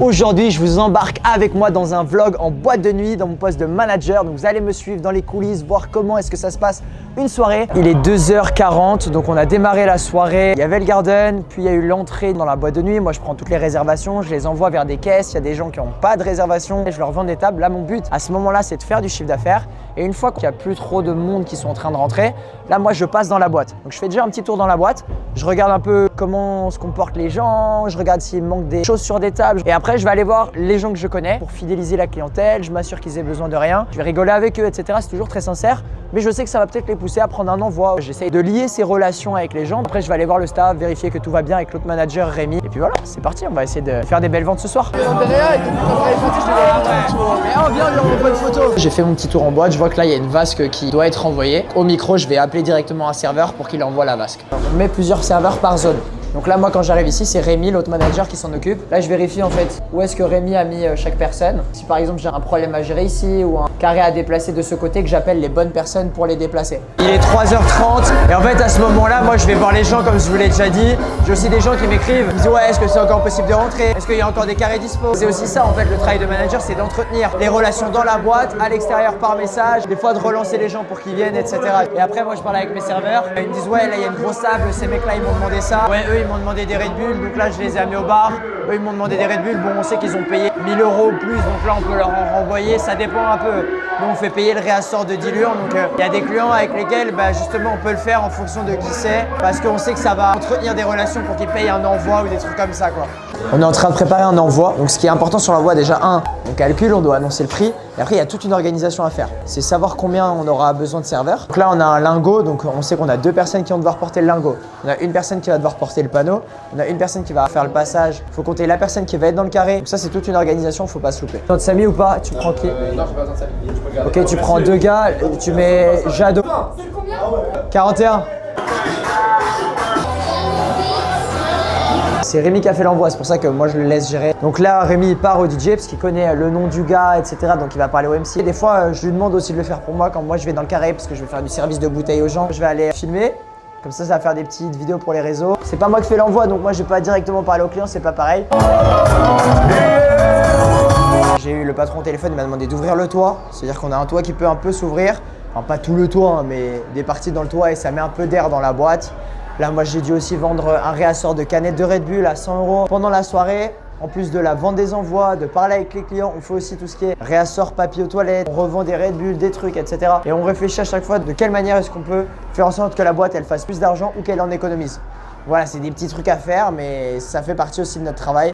Aujourd'hui, je vous embarque avec moi dans un vlog en boîte de nuit dans mon poste de manager. Donc vous allez me suivre dans les coulisses, voir comment est-ce que ça se passe une soirée. Il est 2h40, donc on a démarré la soirée. Il y avait le garden, puis il y a eu l'entrée dans la boîte de nuit. Moi, je prends toutes les réservations, je les envoie vers des caisses. Il y a des gens qui n'ont pas de réservation et je leur vends des tables. Là, mon but à ce moment-là, c'est de faire du chiffre d'affaires. Et une fois qu'il n'y a plus trop de monde qui sont en train de rentrer, là, moi, je passe dans la boîte. Donc je fais déjà un petit tour dans la boîte. Je regarde un peu comment se comportent les gens. Je regarde s'il manque des choses sur des tables. Et après, je vais aller voir les gens que je connais pour fidéliser la clientèle. Je m'assure qu'ils aient besoin de rien. Je vais rigoler avec eux, etc. C'est toujours très sincère. Mais je sais que ça va peut-être les pousser à prendre un envoi. J'essaye de lier ces relations avec les gens. Après, je vais aller voir le staff, vérifier que tout va bien avec l'autre manager, Rémi. Et puis voilà, c'est parti. On va essayer de faire des belles ventes ce soir. J'ai fait mon petit tour en boîte. Je vois que là, il y a une vasque qui doit être envoyée. Au micro, je vais appeler directement un serveur pour qu'il envoie la vasque. On met plusieurs serveurs par zone. Donc là, moi, quand j'arrive ici, c'est Rémi, l'autre manager, qui s'en occupe. Là, je vérifie en fait où est-ce que Rémi a mis chaque personne. Si par exemple, j'ai un problème à gérer ici ou un carré à déplacer de ce côté, que j'appelle les bonnes personnes pour les déplacer. Il est 3h30 et en fait, à ce moment-là, moi, je vais voir les gens comme je vous l'ai déjà dit. J'ai aussi des gens qui m'écrivent. Ils disent ouais, est-ce que c'est encore possible de rentrer? Est-ce qu'il y a encore des carrés dispo? C'est aussi ça, en fait, le travail de manager, c'est d'entretenir les relations dans la boîte, à l'extérieur par message, des fois de relancer les gens pour qu'ils viennent, etc. Et après, moi, je parle avec mes serveurs. Ils me disent ouais, là, il y a une grosse table. Ces mecs-là, ils m'ont demandé ça. Ouais, eux, ils m'ont demandé des Red Bull. Donc là, je les ai amenés au bar. Eux, ils m'ont demandé des Red Bull. Bon, on sait qu'ils ont payé 1000 € ou plus. Donc là, on peut leur en renvoyer. Ça dépend un peu. Nous, on fait payer le réassort de diluant. Donc, il y a des clients avec lesquels, justement, on peut le faire en fonction de qui c'est. Parce qu'on sait que ça va entretenir des relations pour qu'ils payent un envoi ou des trucs comme ça, quoi. On est en train de préparer un envoi. Donc, ce qui est important sur l'envoi, déjà, on calcule, on doit annoncer le prix. Et après, il y a toute une organisation à faire. C'est savoir combien on aura besoin de serveurs. Donc là, on a un lingot. Donc, on sait qu'on a 2 personnes qui vont devoir porter le lingot. On a une personne qui va devoir porter le panneau. On a une personne qui va faire le passage. Il faut compter la personne qui va être dans le carré. Donc ça, c'est toute une organisation. Il ne faut pas se louper. Besoin de Samy ou pas? Tu prends qui? Non, j'ai pas besoin de Samy. Ok, tu prends 2 gars. Tu mets Jado. C'est combien? 41. C'est Rémi qui a fait l'envoi, c'est pour ça que moi je le laisse gérer. Donc là, Rémi il part au DJ parce qu'il connaît le nom du gars, etc. Donc il va parler au MC. Des fois, je lui demande aussi de le faire pour moi quand moi je vais dans le carré parce que je vais faire du service de bouteille aux gens. Je vais aller filmer. Comme ça va faire des petites vidéos pour les réseaux. C'est pas moi qui fais l'envoi, donc moi je vais pas directement parler au client, c'est pas pareil. J'ai eu le patron au téléphone, il m'a demandé d'ouvrir le toit. C'est-à-dire qu'on a un toit qui peut un peu s'ouvrir. Enfin pas tout le toit, mais des parties dans le toit et ça met un peu d'air dans la boîte. Là, moi, j'ai dû aussi vendre un réassort de canettes de Red Bull à 100 € pendant la soirée. En plus de la vente des envois, de parler avec les clients, on fait aussi tout ce qui est réassort papier aux toilettes. On revend des Red Bull, des trucs, etc. Et on réfléchit à chaque fois de quelle manière est-ce qu'on peut faire en sorte que la boîte, elle fasse plus d'argent ou qu'elle en économise. Voilà, c'est des petits trucs à faire, mais ça fait partie aussi de notre travail.